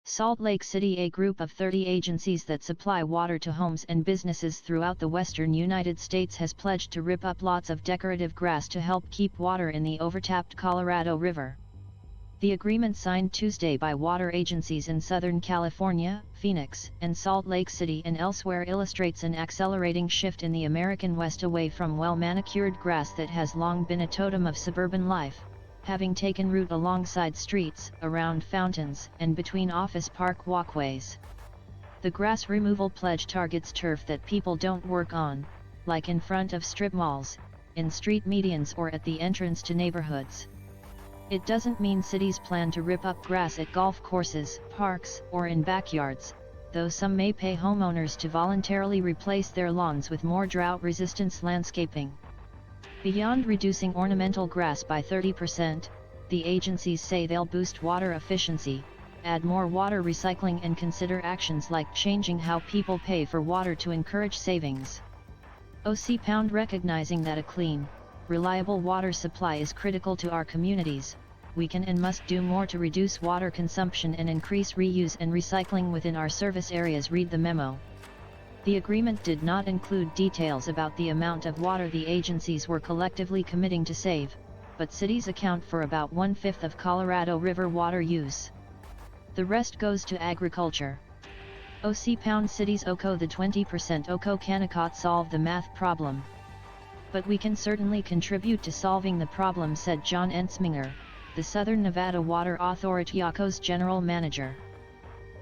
Salt Lake City. A group of 30 agencies that supply water to homes and businesses throughout the western United States has pledged to rip up lots of decorative grass to help keep water in the overtapped Colorado River. The agreement signed Tuesday by water agencies in Southern California, Phoenix, and Salt Lake City and elsewhere illustrates an accelerating shift in the American West away from well-manicured grass that has long been a totem of suburban life, having taken root alongside streets, around fountains, and between office park walkways. The grass removal pledge targets turf that people don't work on, like in front of strip malls, in street medians or at the entrance to neighborhoods. It doesn't mean cities plan to rip up grass at golf courses, parks, or in backyards, though some may pay homeowners to voluntarily replace their lawns with more drought-resistant landscaping. Beyond reducing ornamental grass by 30%, the agencies say they'll boost water efficiency, add more water recycling and consider actions like changing how people pay for water to encourage savings. OC recognizing that a clean, reliable water supply is critical to our communities, we can and must do more to reduce water consumption and increase reuse and recycling within our service areas. Read the memo. The agreement did not include details about the amount of water the agencies were collectively committing to save, but cities account for about 1/5 of Colorado River water use. The rest goes to agriculture. OC cities OCO the 20% OCO cannot solve the math problem. But we can certainly contribute to solving the problem, said John Ensminger, the Southern Nevada Water Authority OCO's general manager.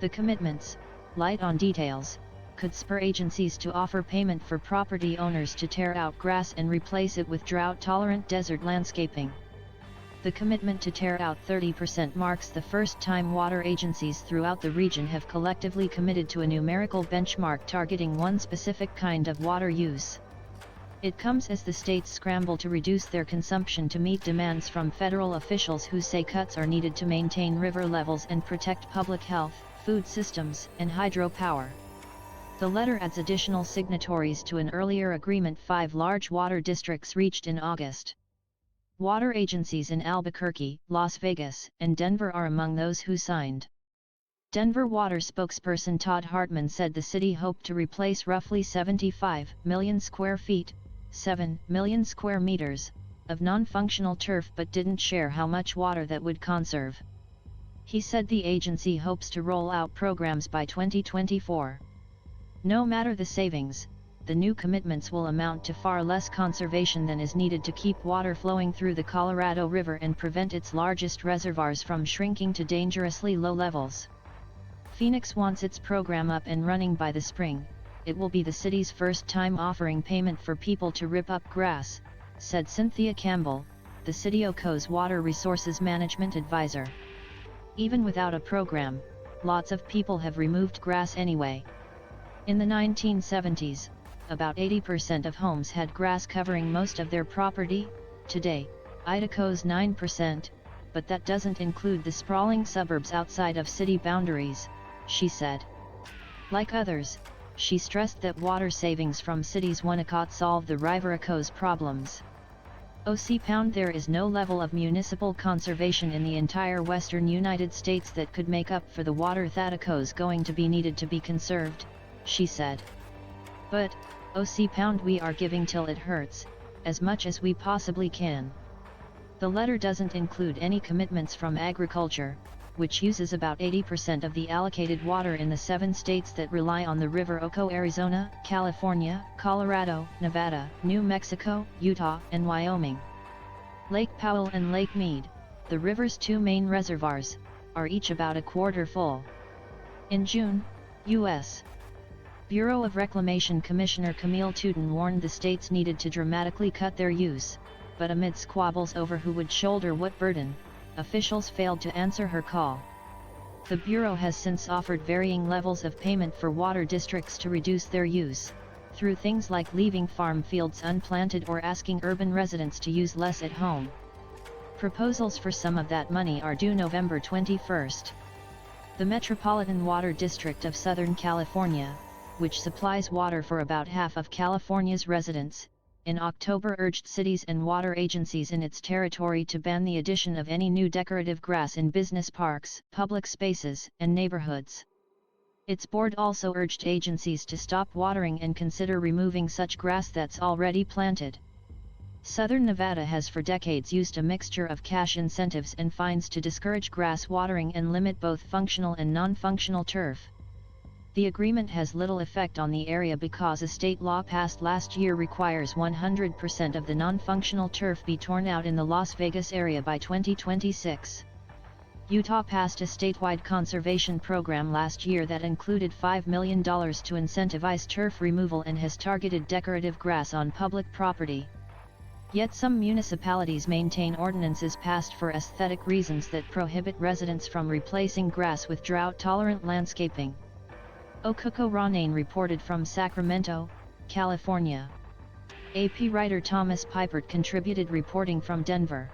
The commitments, light on details, could spur agencies to offer payment for property owners to tear out grass and replace it with drought-tolerant desert landscaping. The commitment to tear out 30% marks the first time water agencies throughout the region have collectively committed to a numerical benchmark targeting one specific kind of water use. It comes as the states scramble to reduce their consumption to meet demands from federal officials who say cuts are needed to maintain river levels and protect public health, food systems, and hydropower. The letter adds additional signatories to an earlier agreement 5 large water districts reached in August. Water agencies in Albuquerque, Las Vegas, and Denver are among those who signed. Denver Water spokesperson Todd Hartman said the city hoped to replace roughly 75 million square feet, 7 million square meters, of non-functional turf but didn't share how much water that would conserve. He said the agency hopes to roll out programs by 2024. No matter the savings, the new commitments will amount to far less conservation than is needed to keep water flowing through the Colorado River and prevent its largest reservoirs from shrinking to dangerously low levels. Phoenix wants its program up and running by the spring. It will be the city's first time offering payment for people to rip up grass, said Cynthia Campbell, the City OCO's Water Resources Management Advisor. Even without a program, lots of people have removed grass anyway. In the 1970s, about 80% of homes had grass covering most of their property. Today, Idaho's 9%, but that doesn't include the sprawling suburbs outside of city boundaries, she said. Like others, she stressed that water savings from cities cannot solve the river OCO's problems. There is no level of municipal conservation in the entire western United States that could make up for the water that OCO's going to be needed to be conserved, she said. But, we are giving till it hurts, as much as we possibly can. The letter doesn't include any commitments from agriculture, which uses about 80% of the allocated water in the 7 states that rely on the river OCO: Arizona, California, Colorado, Nevada, New Mexico, Utah, and Wyoming. Lake Powell and Lake Mead, the river's 2 main reservoirs, are each about a quarter full. In June, U.S. Bureau of Reclamation Commissioner Camille Touton warned the states needed to dramatically cut their use, but amid squabbles over who would shoulder what burden, officials failed to answer her call. The Bureau has since offered varying levels of payment for water districts to reduce their use, through things like leaving farm fields unplanted or asking urban residents to use less at home. Proposals for some of that money are due November 21. The Metropolitan Water District of Southern California, which supplies water for about half of California's residents, in October urged cities and water agencies in its territory to ban the addition of any new decorative grass in business parks, public spaces, and neighborhoods. Its board also urged agencies to stop watering and consider removing such grass that's already planted. Southern Nevada has for decades used a mixture of cash incentives and fines to discourage grass watering and limit both functional and non-functional turf. The agreement has little effect on the area because a state law passed last year requires 100% of the non-functional turf be torn out in the Las Vegas area by 2026. Utah passed a statewide conservation program last year that included $5 million to incentivize turf removal and has targeted decorative grass on public property. Yet some municipalities maintain ordinances passed for aesthetic reasons that prohibit residents from replacing grass with drought-tolerant landscaping. Okuko Ranane reported from Sacramento, California. AP writer Thomas Pipert contributed reporting from Denver.